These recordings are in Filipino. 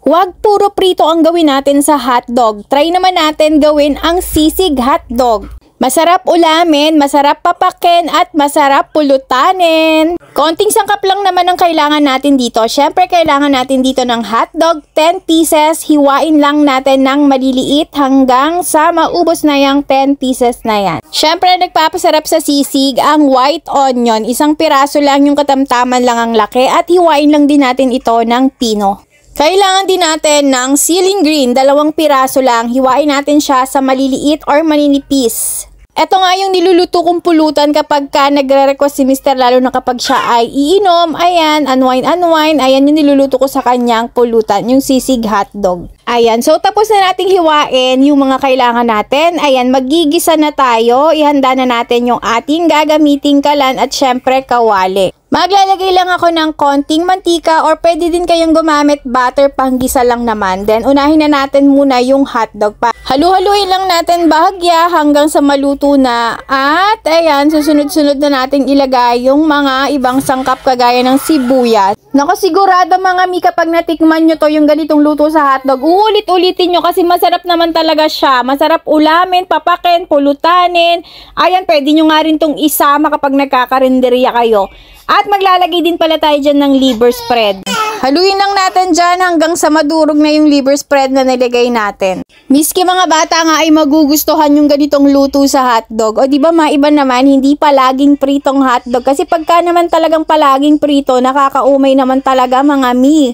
Huwag puro prito ang gawin natin sa hotdog. Try naman natin gawin ang sisig hotdog. Masarap ulamin, masarap papakin, at masarap pulutanin. Konting sangkap lang naman ang kailangan natin dito. Syempre, kailangan natin dito ng hotdog, 10 pieces. Hiwain lang natin ng maliliit hanggang sa maubos na yung 10 pieces na yan. Syempre, nagpapasarap sa sisig ang white onion. Isang piraso lang yung katamtaman lang ang laki at hiwain lang din natin ito ng pino. Kailangan din natin ng ceiling green, 2 piraso lang. Hiwain natin siya sa maliliit or maninipis. Ito nga yung niluluto kong pulutan kapag ka nagre-request si Mr. lalo na kapag siya ay iinom. Ayan, unwind. Ayan yung niluluto ko sa kanyang pulutan, yung sisig hotdog. Ayan, so tapos na nating hiwain yung mga kailangan natin. Ayan, magigisa na tayo. Ihanda na natin yung ating gagamiting kalan at syempre kawali. Maglalagay lang ako ng konting mantika or pwede din kayong gumamit butter panggisa lang naman. Then unahin na natin muna yung hotdog pa. Halu-haluin lang natin bahagya hanggang sa maluto na. At ayan, susunod-sunod na natin ilagay yung mga ibang sangkap kagaya ng sibuyas. Naku, sigurado mga mi kapag natikman nyo to yung ganitong luto sa hotdog, uulit-ulitin nyo kasi masarap naman talaga siya. Masarap ulamin, papakin, pulutanin. Ayan, pwede nyo nga rin tong isama kapag nagkakarinderya kayo. At maglalagay din pala tayo dyan ng liver spread. Haluin lang natin dyan hanggang sa madurog na yung liver spread na nilagay natin. Miski mga bata nga ay magugustuhan yung ganitong luto sa hotdog. O diba maiba naman, hindi palaging pritong hotdog. Kasi pagka naman talagang palaging prito, nakakaumay naman talaga mga mi.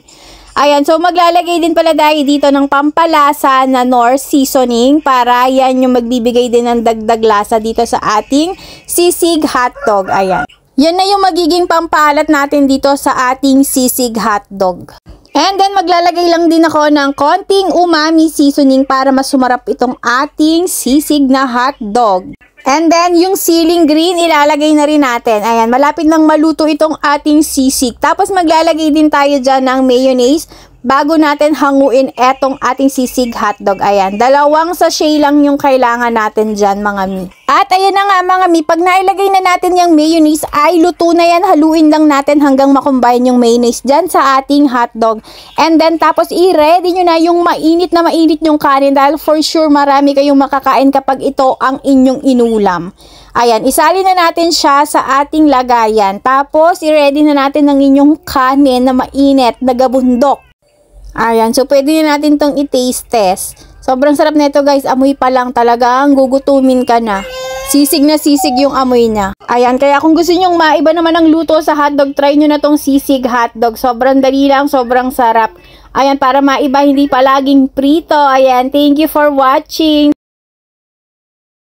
Ayan, so maglalagay din pala tayo dito ng pampalasa na Knorr seasoning para yan yung magbibigay din ng dagdag lasa dito sa ating sisig hotdog. Ayan. Yan na yung magiging pampalat natin dito sa ating sisig hotdog. And then maglalagay lang din ako ng konting umami seasoning para mas sumarap itong ating sisig na hotdog. And then yung ceiling green ilalagay na rin natin. Ayan, malapit lang maluto itong ating sisig. Tapos maglalagay din tayo dyan ng mayonnaise bago natin hanguin etong ating sisig hotdog. Ayan, 2 sachet lang yung kailangan natin dyan mga mi. At ayan na nga mga mi, pag nailagay na natin yung mayonnaise ay luto na yan. Haluin lang natin hanggang makombine yung mayonnaise dyan sa ating hotdog. And then tapos i-ready nyo na yung mainit na mainit yung kanin dahil for sure marami kayong makakain kapag ito ang inyong inulam. Ayan, isali na natin siya sa ating lagayan. Tapos i-ready na natin ang inyong kanin na mainit na gabundok. Ayan, so pwede na natin tong i-taste test. Sobrang sarap nito guys, amoy pa lang talagang gugutumin ka na. Sisig na sisig yung amoy niya. Ayan, kaya kung gusto nyong maiba naman ang luto sa hotdog, try nyo na tong sisig hotdog. Sobrang dali lang, sobrang sarap. Ayan, para maiba, hindi palaging prito. Ayan, thank you for watching.